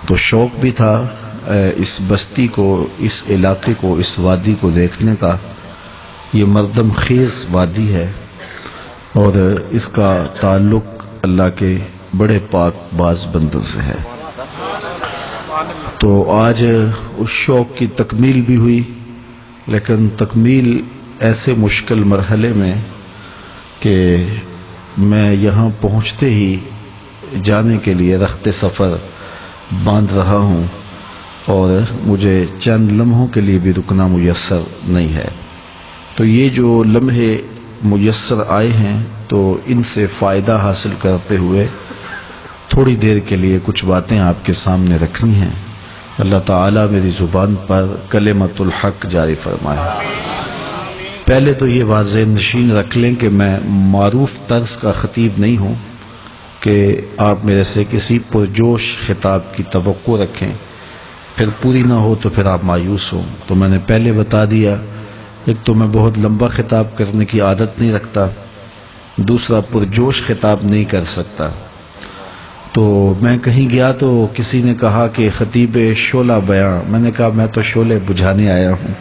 تو شوق بھی تھا اس بستی کو، اس علاقے کو، اس وادی کو دیکھنے کا۔ یہ مردم خیز وادی ہے اور اس کا تعلق اللہ کے بڑے پاک باز بندوں سے ہے۔ تو آج اس شوق کی تکمیل بھی ہوئی، لیکن تکمیل ایسے مشکل مرحلے میں کہ میں یہاں پہنچتے ہی جانے کے لیے رخت سفر باندھ رہا ہوں اور مجھے چند لمحوں کے لیے بھی رکنا میسر نہیں ہے۔ تو یہ جو لمحے میسر آئے ہیں تو ان سے فائدہ حاصل کرتے ہوئے تھوڑی دیر کے لیے کچھ باتیں آپ کے سامنے رکھنی ہیں۔ اللہ تعالیٰ میری زبان پر کلمۃ الحق جاری فرمائے۔ پہلے تو یہ واضح نشین رکھ لیں کہ میں معروف طرز کا خطیب نہیں ہوں کہ آپ میرے سے کسی پرجوش خطاب کی توقع رکھیں، پھر پوری نہ ہو تو پھر آپ مایوس ہوں۔ تو میں نے پہلے بتا دیا، ایک تو میں بہت لمبا خطاب کرنے کی عادت نہیں رکھتا، دوسرا پرجوش خطاب نہیں کر سکتا۔ تو میں کہیں گیا تو کسی نے کہا کہ خطیب شعلہ بیاں، میں نے کہا میں تو شعلے بجھانے آیا ہوں،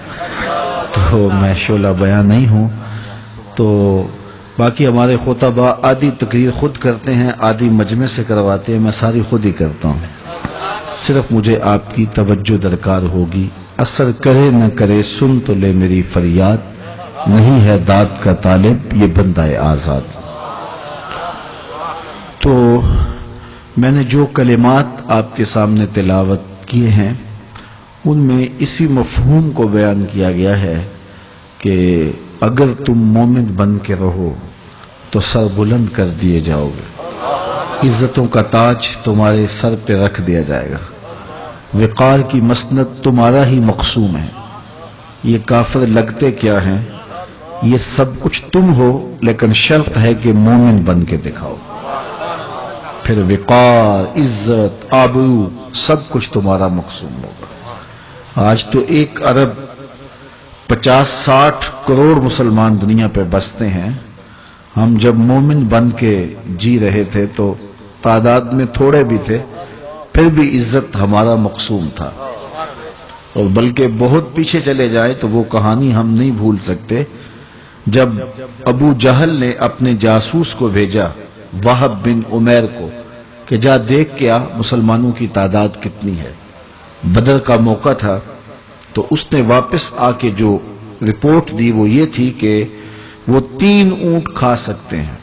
تو میں شعلہ بیاں نہیں ہوں۔ تو باقی ہمارے خطباء آدھی تقریر خود کرتے ہیں، آدھی مجمع سے کرواتے ہیں، میں ساری خود ہی کرتا ہوں۔ صرف مجھے آپ کی توجہ درکار ہوگی، اثر کرے نہ کرے سن تو لے میری فریاد، نہیں ہے داد کا طالب یہ بندہ آزاد۔ تو میں نے جو کلمات آپ کے سامنے تلاوت کیے ہیں ان میں اسی مفہوم کو بیان کیا گیا ہے کہ اگر تم مومن بن کے رہو تو سر بلند کر دیے جاؤ گے، عزتوں کا تاج تمہارے سر پہ رکھ دیا جائے گا، وقار کی مسند تمہارا ہی مقسوم ہے۔ یہ کافر لگتے کیا ہیں، یہ سب کچھ تم ہو، لیکن شرط ہے کہ مومن بن کے دکھاؤ۔ پھر وقار، عزت، آبرو سب کچھ تمہارا مقسوم ہوگا۔ آج تو 1 ارب 50-60 کروڑ مسلمان دنیا پہ بستے ہیں۔ ہم جب مومن بن کے جی رہے تھے تو تعداد میں تھوڑے بھی تھے، پھر بھی عزت ہمارا مقسوم تھا۔ اور بلکہ بہت پیچھے چلے جائے تو وہ کہانی ہم نہیں بھول سکتے جب ابو جہل نے اپنے جاسوس کو بھیجا وہب بن عمیر کو کہ جا دیکھ کے آ مسلمانوں کی تعداد کتنی ہے۔ بدر کا موقع تھا تو اس نے واپس آ کے جو رپورٹ دی وہ یہ تھی کہ وہ 3 اونٹ کھا سکتے ہیں۔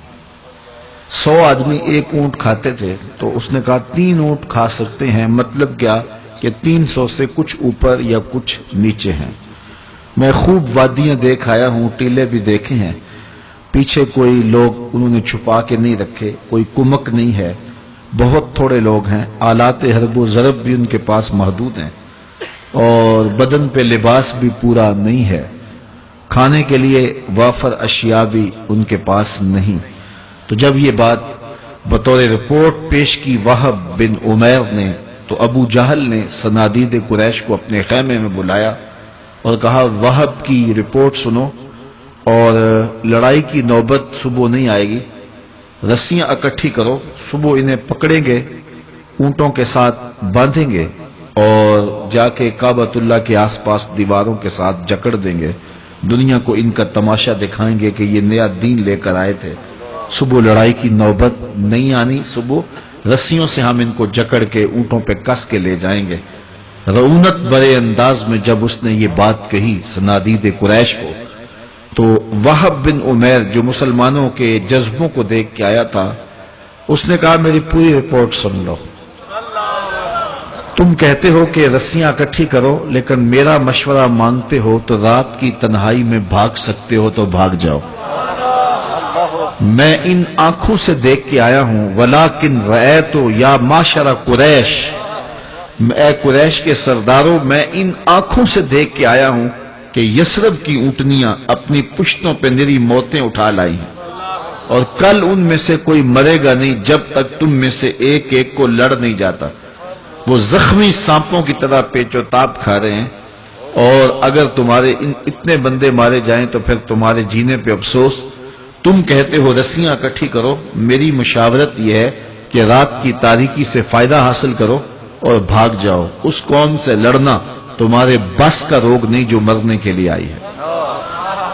100 آدمی 1 اونٹ کھاتے تھے تو اس نے کہا 3 اونٹ کھا سکتے ہیں، مطلب کیا کہ 300 سے کچھ اوپر یا کچھ نیچے ہیں۔ میں خوب وادیاں دیکھ آیا ہوں، ٹیلے بھی دیکھے ہیں، پیچھے کوئی لوگ انہوں نے چھپا کے نہیں رکھے، کوئی کمک نہیں ہے، بہت تھوڑے لوگ ہیں، آلات حرب و ضرب بھی ان کے پاس محدود ہیں اور بدن پہ لباس بھی پورا نہیں ہے، کھانے کے لیے وافر اشیاء بھی ان کے پاس نہیں۔ تو جب یہ بات بطور رپورٹ پیش کی وہب بن عمیر نے تو ابو جہل نے صنادید قریش کو اپنے خیمے میں بلایا اور کہا وہب کی رپورٹ سنو اور لڑائی کی نوبت صبح نہیں آئے گی، رسیاں اکٹھی کرو، صبح انہیں پکڑیں گے، اونٹوں کے ساتھ باندھیں گے اور جا کے کعبۃ اللہ کے آس پاس دیواروں کے ساتھ جکڑ دیں گے، دنیا کو ان کا تماشا دکھائیں گے کہ یہ نیا دین لے کر آئے تھے۔ صبح لڑائی کی نوبت نہیں آنی، صبح رسیوں سے ہم ان کو جکڑ کے اونٹوں پہ کس کے لے جائیں گے۔ رعونت برے انداز میں جب اس نے یہ بات کہی صنادید قریش کو تو وہب بن عمیر جو مسلمانوں کے جذبوں کو دیکھ کے آیا تھا اس نے کہا میری پوری رپورٹ سن لو، تم کہتے ہو کہ رسیاں اکٹھی کرو لیکن میرا مشورہ مانگتے ہو تو رات کی تنہائی میں بھاگ سکتے ہو تو بھاگ جاؤ۔ میں ان آنکھوں سے دیکھ کے آیا ہوں، ولیکن رأیت یا معشر قریش، اے قریش کے سرداروں میں ان آنکھوں سے دیکھ کے آیا ہوں کہ یثرب کی اونٹنیاں اپنی پشتوں پہ نری موتیں اٹھا لائی ہیں اور کل ان میں سے کوئی مرے گا نہیں جب تک تم میں سے ایک ایک کو لڑ نہیں جاتا۔ وہ زخمی سانپوں کی طرح پیچ و تاب کھا رہے ہیں اور اگر تمہارے اتنے بندے مارے جائیں تو پھر تمہارے جینے پہ افسوس۔ تم کہتے ہو رسیاں اکٹھی کرو، میری مشاورت یہ ہے کہ رات کی تاریکی سے فائدہ حاصل کرو اور بھاگ جاؤ. اس قوم سے لڑنا تمہارے بس کا روگ نہیں جو مرنے کے لیے آئی ہے.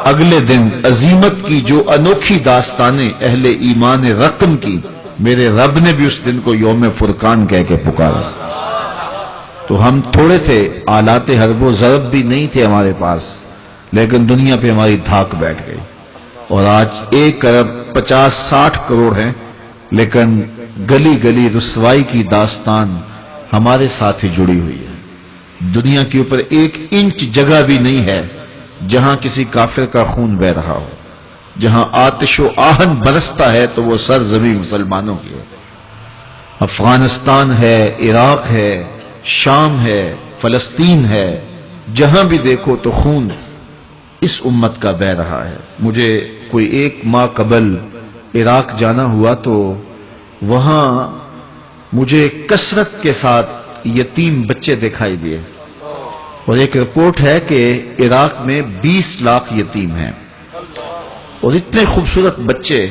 اگلے دن عظیمت کی جو انوکھی داستانیں اہل ایمان رقم کی، میرے رب نے بھی اس دن کو یوم فرقان کہہ کے پکارا. تو ہم تھوڑے تھے، آلات حرب و ضرب بھی نہیں تھے ہمارے پاس، لیکن دنیا پہ ہماری دھاک بیٹھ گئی. اور آج 1,50-60 کروڑ ہیں، لیکن گلی گلی رسوائی کی داستان ہمارے ساتھ ہی جڑی ہوئی ہے. دنیا کے اوپر 1 انچ جگہ بھی نہیں ہے جہاں کسی کافر کا خون بہ رہا ہو. جہاں آتش و آہن برستا ہے تو وہ سرزمین مسلمانوں کی ہے. افغانستان ہے، عراق ہے، شام ہے، فلسطین ہے، جہاں بھی دیکھو تو خون اس امت کا بہ رہا ہے. مجھے کوئی 1 ماہ قبل عراق جانا ہوا تو وہاں مجھے کثرت کے ساتھ یتیم بچے دکھائی دیے. اور ایک رپورٹ ہے کہ عراق میں 20 لاکھ یتیم ہیں، اور اتنے خوبصورت بچے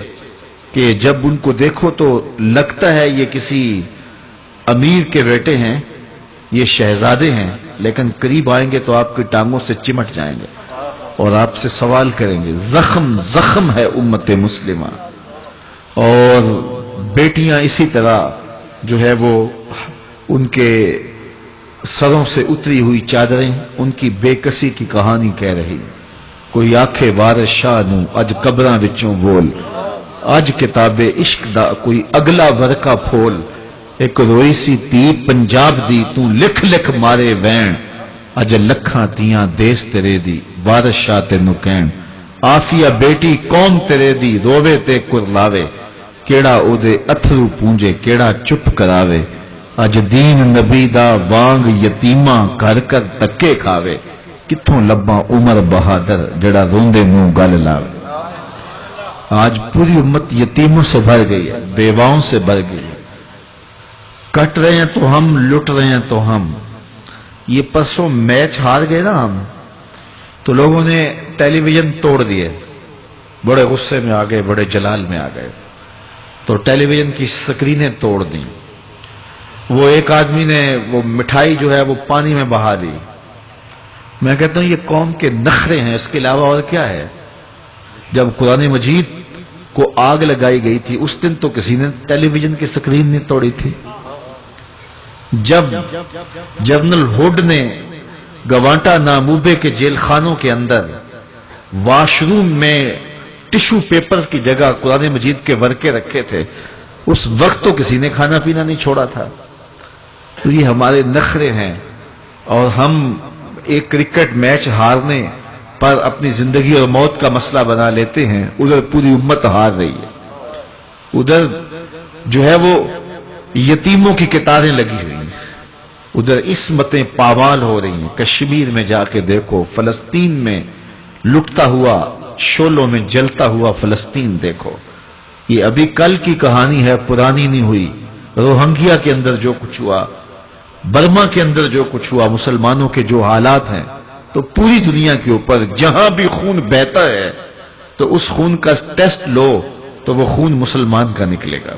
کہ جب ان کو دیکھو تو لگتا ہے یہ کسی امیر کے بیٹے ہیں، یہ شہزادے ہیں، لیکن قریب آئیں گے تو آپ کی ٹانگوں سے چمٹ جائیں گے اور آپ سے سوال کریں گے. زخم زخم ہے امت مسلمہ. اور بیٹیاں اسی طرح جو ہے وہ ان کے سروں سے اتری ہوئی چادریں ان کی بے کسی کی کہانی کہہ رہی. کوئی آکھے وارث شاہ نو اج قبراں وچوں بول، اج کتاب عشق دا کوئی اگلا ورقہ پھول. ایک روئی سی تی پنجاب دی تو لکھ لکھ مارے وین، اج لکھاں تیاں دیس تیرے دی وارث شاہ تینو کہن. آفیہ بیٹی قوم تیرے دی رووے تے کرلاوے، کیڑا او دے اتھرو پونجے کیڑا چپ کراوے. اج دین نبی دا وانگ یتیماں کر کر تکے کھاوے، کتھوں لباں عمر بہادر جڑا روندے منہ گل لاوے. آج پوری امت یتیموں سے بھر گئی ہے، بیواؤں سے بھر گئی ہے. کٹ رہے ہیں تو ہم، لٹ رہے ہیں تو ہم. یہ پرسوں میچ ہار گئے نا ہم، تو لوگوں نے ٹیلی ویژن توڑ دیے، بڑے غصے میں آ گئے، بڑے جلال میں آ گئے، تو ٹیلی ویژن کی سکرینیں توڑ دیں. وہ ایک آدمی نے وہ مٹھائی جو ہے وہ پانی میں بہا دی. میں کہتا ہوں یہ قوم کے نخرے ہیں، اس کے علاوہ اور کیا ہے. جب قرآن مجید کو آگ لگائی گئی تھی اس دن تو کسی نے ٹیلی ویژن کی سکرین نہیں توڑی تھی. جب جنرل ہوڈ نے گوانٹا ناموبے کے جیل خانوں کے اندر واش روم میں ٹشو پیپرز کی جگہ قرآن مجید کے ورقے رکھے تھے، اس وقت تو کسی نے کھانا پینا نہیں چھوڑا تھا. تو یہ ہمارے نخرے ہیں، اور ہم ایک کرکٹ میچ ہارنے پر اپنی زندگی اور موت کا مسئلہ بنا لیتے ہیں. ادھر پوری امت ہار رہی ہے، ادھر جو ہے وہ یتیموں کی قطاریں لگی ہوئی ہیں، ادھر عصمتیں پامال ہو رہی ہیں. کشمیر میں جا کے دیکھو، فلسطین میں لٹتا ہوا، شولوں میں جلتا ہوا فلسطین دیکھو. یہ ابھی کل کی کہانی ہے، پرانی نہیں ہوئی. روہنگیا کے اندر جو کچھ ہوا، برما کے اندر جو کچھ ہوا، مسلمانوں کے جو حالات ہیں، تو پوری دنیا کے اوپر جہاں بھی خون بہتا ہے تو اس خون کا ٹیسٹ لو تو وہ خون مسلمان کا نکلے گا.